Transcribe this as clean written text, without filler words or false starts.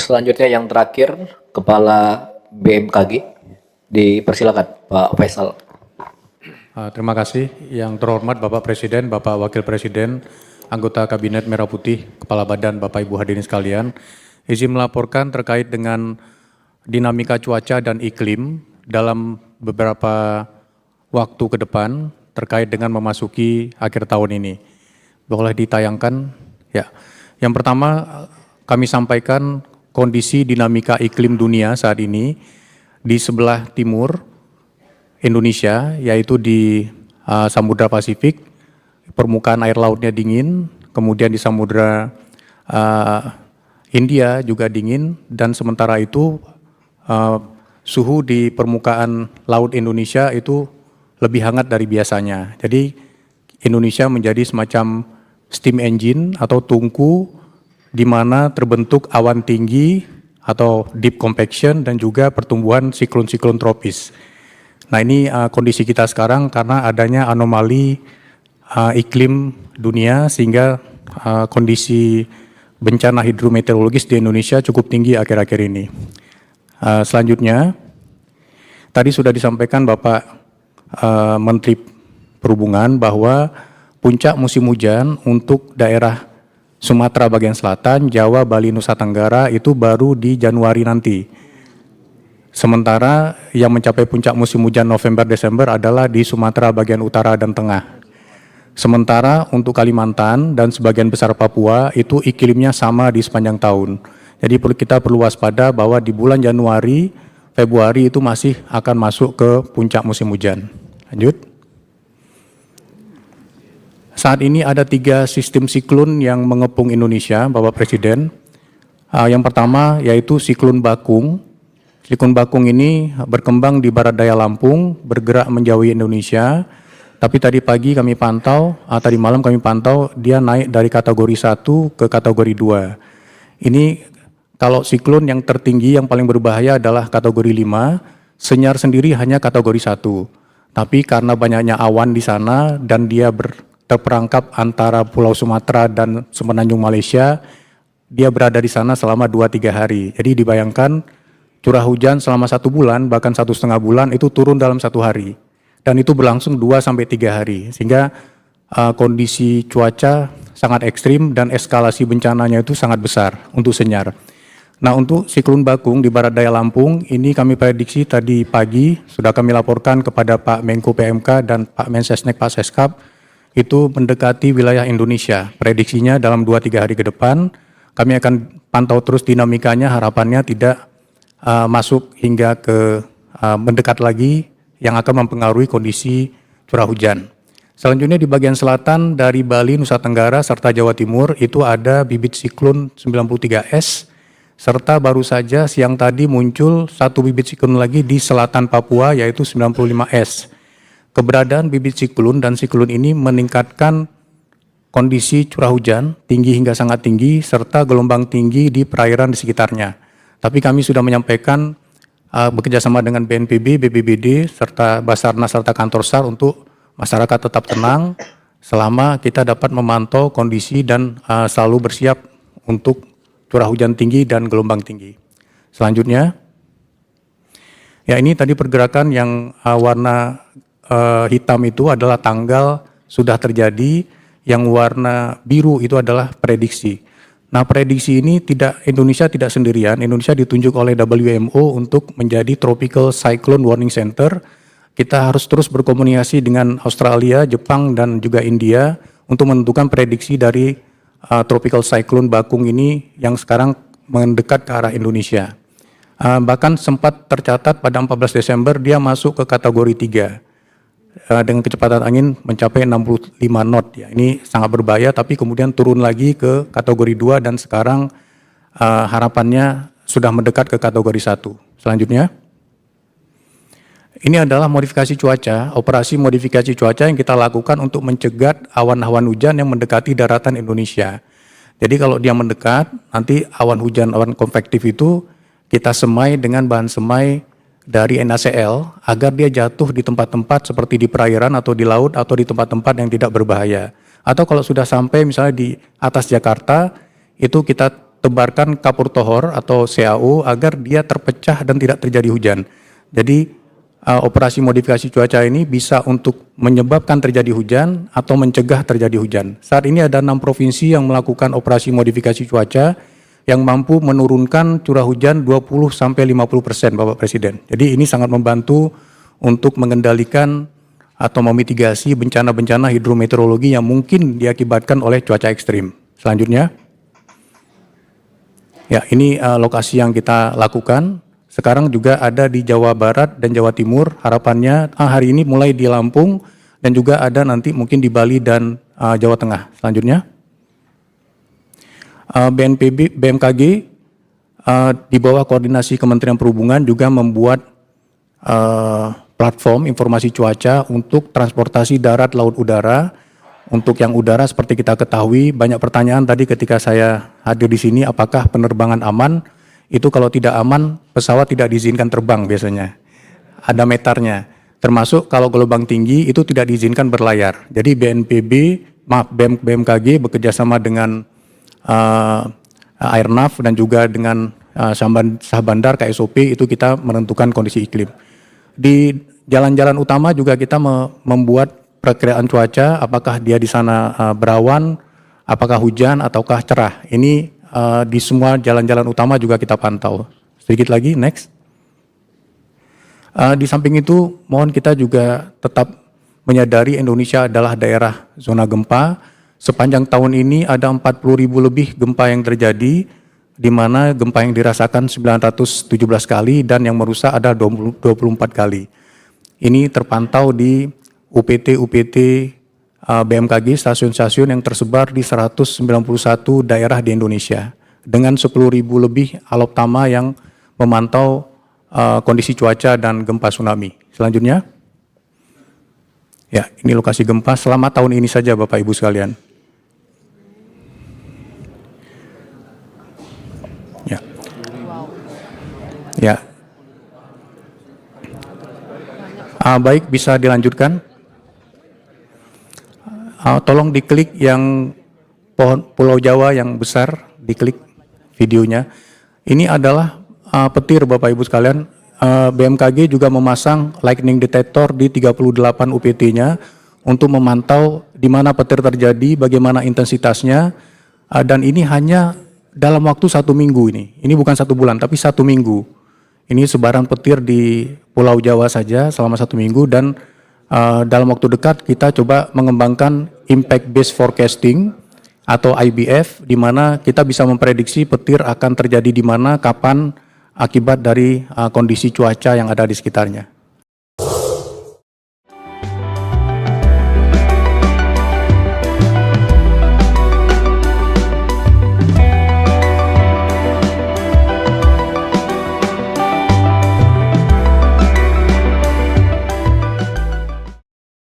Selanjutnya yang terakhir, Kepala BMKG. Dipersilakan, Pak Faisal. Terima kasih. Yang terhormat Bapak Presiden, Bapak Wakil Presiden, anggota Kabinet Merah Putih, Kepala Badan, Bapak Ibu hadirin sekalian. Izin melaporkan terkait dengan dinamika cuaca dan iklim dalam beberapa waktu ke depan terkait dengan memasuki akhir tahun ini. Boleh ditayangkan? Ya. Yang pertama, kami sampaikan kondisi dinamika iklim dunia saat ini di sebelah timur Indonesia, yaitu di Samudra Pasifik, permukaan air lautnya dingin, kemudian di Samudra India juga dingin, dan sementara itu suhu di permukaan laut Indonesia itu lebih hangat dari biasanya. Jadi Indonesia menjadi semacam steam engine atau tungku di mana terbentuk awan tinggi atau deep compaction dan juga pertumbuhan siklon-siklon tropis. Nah ini kondisi kita sekarang karena adanya anomali iklim dunia sehingga kondisi bencana hidrometeorologis di Indonesia cukup tinggi akhir-akhir ini. Selanjutnya, tadi sudah disampaikan Bapak Menteri Perhubungan bahwa puncak musim hujan untuk daerah Sumatera bagian selatan, Jawa, Bali, Nusa Tenggara itu baru di Januari nanti. Sementara yang mencapai puncak musim hujan November-Desember adalah di Sumatera bagian utara dan tengah. Sementara untuk Kalimantan dan sebagian besar Papua itu iklimnya sama di sepanjang tahun. Jadi kita perlu waspada bahwa di bulan Januari, Februari itu masih akan masuk ke puncak musim hujan. Lanjut. Saat ini ada 3 sistem siklon yang mengepung Indonesia, Bapak Presiden. Yang pertama yaitu siklon Bakung. Siklon Bakung ini berkembang di barat daya Lampung, bergerak menjauhi Indonesia. Tapi tadi pagi kami pantau, tadi malam kami pantau, dia naik dari kategori 1 ke kategori 2. Ini kalau siklon yang tertinggi, yang paling berbahaya adalah kategori 5, Senyar sendiri hanya kategori 1. Tapi karena banyaknya awan di sana dan dia terperangkap antara Pulau Sumatera dan Semenanjung Malaysia, dia berada di sana selama 2-3 hari. Jadi dibayangkan curah hujan selama 1 bulan, bahkan 1,5 bulan itu turun dalam 1 hari. Dan itu berlangsung 2-3 hari. Sehingga kondisi cuaca sangat ekstrim dan eskalasi bencananya itu sangat besar untuk Senyar. Nah untuk siklon Bakung di barat daya Lampung, ini kami prediksi tadi pagi, sudah kami laporkan kepada Pak Menko PMK dan Pak Mensesnek Pak Seskap, itu mendekati wilayah Indonesia. Prediksinya dalam 2-3 hari ke depan, kami akan pantau terus dinamikanya, harapannya tidak masuk hingga ke mendekat lagi yang akan mempengaruhi kondisi curah hujan. Selanjutnya di bagian selatan dari Bali, Nusa Tenggara, serta Jawa Timur itu ada bibit siklon 93S, serta baru saja siang tadi muncul 1 bibit siklon lagi di selatan Papua yaitu 95S. Keberadaan bibit siklon dan siklon ini meningkatkan kondisi curah hujan tinggi hingga sangat tinggi serta gelombang tinggi di perairan di sekitarnya. Tapi kami sudah menyampaikan bekerjasama dengan BNPB, BPBD, serta Basarnas serta Kantor SAR untuk masyarakat tetap tenang selama kita dapat memantau kondisi dan selalu bersiap untuk curah hujan tinggi dan gelombang tinggi. Selanjutnya, ya ini tadi pergerakan yang warna hitam itu adalah tanggal sudah terjadi, yang warna biru itu adalah prediksi. Nah prediksi ini Indonesia tidak sendirian, Indonesia ditunjuk oleh WMO untuk menjadi Tropical Cyclone Warning Center. Kita harus terus berkomunikasi dengan Australia, Jepang, dan juga India untuk menentukan prediksi dari Tropical Cyclone Bakung ini yang sekarang mendekat ke arah Indonesia. Bahkan sempat tercatat pada 14 Desember dia masuk ke kategori 3. Dengan kecepatan angin mencapai 65 knot. Ya. Ini sangat berbahaya, tapi kemudian turun lagi ke kategori 2 dan sekarang harapannya sudah mendekat ke kategori 1. Selanjutnya, ini adalah modifikasi cuaca, operasi modifikasi cuaca yang kita lakukan untuk mencegat awan-awan hujan yang mendekati daratan Indonesia. Jadi kalau dia mendekat, nanti awan hujan, awan konvektif itu kita semai dengan bahan semai dari NaCl agar dia jatuh di tempat-tempat seperti di perairan atau di laut atau di tempat-tempat yang tidak berbahaya. Atau kalau sudah sampai misalnya di atas Jakarta, itu kita tebarkan kapur tohor atau CAO agar dia terpecah dan tidak terjadi hujan. Jadi operasi modifikasi cuaca ini bisa untuk menyebabkan terjadi hujan atau mencegah terjadi hujan. Saat ini ada 6 provinsi yang melakukan operasi modifikasi cuaca yang mampu menurunkan curah hujan 20-50% Bapak Presiden. Jadi ini sangat membantu untuk mengendalikan atau memitigasi bencana-bencana hidrometeorologi yang mungkin diakibatkan oleh cuaca ekstrim. Selanjutnya, ya ini lokasi yang kita lakukan. Sekarang juga ada di Jawa Barat dan Jawa Timur. Harapannya hari ini mulai di Lampung dan juga ada nanti mungkin di Bali dan Jawa Tengah. Selanjutnya, BMKG di bawah koordinasi Kementerian Perhubungan juga membuat platform informasi cuaca untuk transportasi darat, laut, udara. Untuk yang udara seperti kita ketahui banyak pertanyaan tadi ketika saya hadir di sini, apakah penerbangan aman? Itu kalau tidak aman pesawat tidak diizinkan terbang biasanya. Ada meternya. Termasuk kalau gelombang tinggi itu tidak diizinkan berlayar. Jadi BMKG bekerjasama dengan Airnav dan juga dengan Sah Bandar KSOP itu kita menentukan kondisi iklim. Di jalan-jalan utama juga kita membuat perkiraan cuaca, apakah dia di sana berawan, apakah hujan ataukah cerah. Ini di semua jalan-jalan utama juga kita pantau. Sedikit lagi, next. Di samping itu, mohon kita juga tetap menyadari Indonesia adalah daerah zona gempa. Sepanjang tahun ini ada 40.000 lebih gempa yang terjadi, di mana gempa yang dirasakan 917 kali dan yang merusak ada 24 kali. Ini terpantau di UPT BMKG, stasiun-stasiun yang tersebar di 191 daerah di Indonesia. Dengan 10.000 lebih aloptama yang memantau kondisi cuaca dan gempa tsunami. Selanjutnya, ya ini lokasi gempa selama tahun ini saja Bapak Ibu sekalian. Ya. Baik, bisa dilanjutkan. Tolong diklik yang Pulau Jawa yang besar, diklik videonya. Ini adalah petir Bapak Ibu sekalian. BMKG juga memasang lightning detector di 38 UPT-nya untuk memantau di mana petir terjadi, bagaimana intensitasnya, dan ini hanya dalam waktu 1 minggu ini. Ini bukan 1 bulan, tapi 1 minggu. Ini sebaran petir di Pulau Jawa saja selama 1 minggu dan dalam waktu dekat kita coba mengembangkan impact based forecasting atau IBF di mana kita bisa memprediksi petir akan terjadi di mana, kapan akibat dari kondisi cuaca yang ada di sekitarnya.